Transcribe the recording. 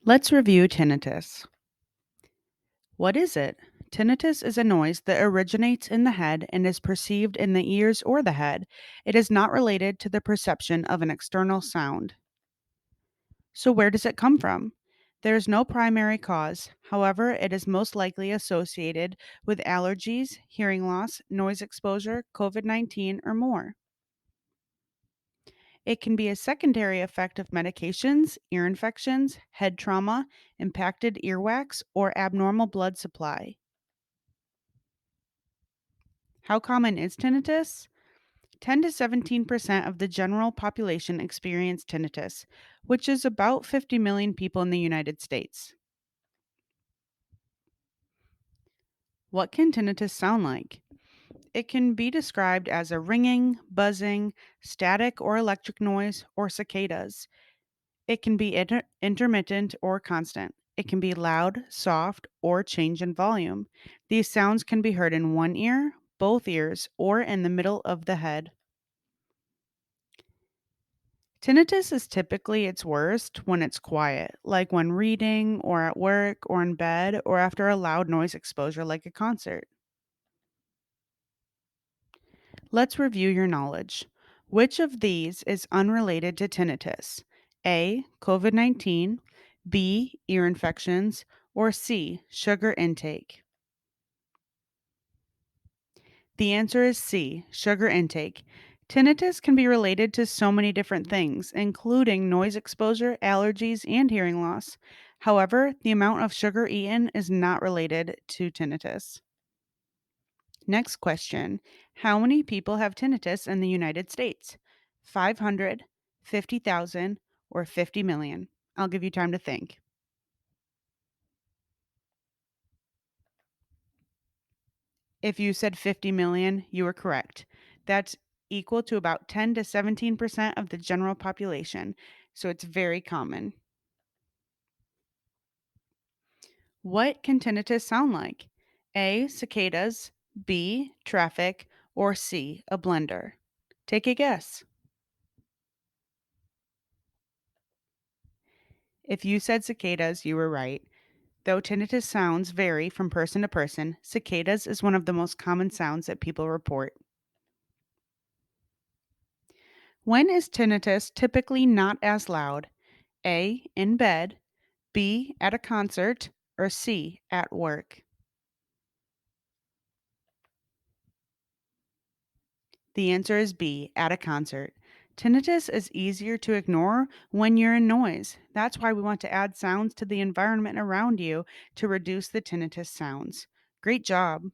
Let's review tinnitus. What is it? Tinnitus is a noise that originates in the head and is perceived in the ears or the head. It is not related to the perception of an external sound. So, where does it come from? There is no primary cause. However, it is most likely associated with allergies, hearing loss, noise exposure, COVID 19, or more. It can be a secondary effect of medications, ear infections, head trauma, impacted earwax, or abnormal blood supply. How common is tinnitus? 10 to 17% of the general population experience tinnitus, which is about 50 million people in the United States. What can tinnitus sound like? It can be described as a ringing, buzzing, static or electric noise, or cicadas. It can be intermittent or constant. It can be loud, soft, or change in volume. These sounds can be heard in one ear, both ears, or in the middle of the head. Tinnitus is typically its worst when it's quiet, like when reading, or at work, or in bed, or after a loud noise exposure like a concert. Let's review your knowledge. Which of these is unrelated to tinnitus? A. COVID 19, B. Ear infections, or C. Sugar intake? The answer is C. Sugar intake. Tinnitus can be related to so many different things, including noise exposure, allergies, and hearing loss. However, the amount of sugar eaten is not related to tinnitus. Next question. How many people have tinnitus in the United States? 500, 50,000, or 50 million? I'll give you time to think. If you said 50 million, you were correct. That's equal to about 10 to 17% of the general population, so it's very common. What can tinnitus sound like? A. Cicadas, B. Traffic, or C. A blender? Take a guess. If you said cicadas, you were right. Though tinnitus sounds vary from person to person, cicadas is one of the most common sounds that people report. When is tinnitus typically not as loud? A. In bed, B. At a concert, or C. At work? The answer is B. At a concert. Tinnitus is easier to ignore when you're in noise. That's why we want to add sounds to the environment around you to reduce the tinnitus sounds. Great job.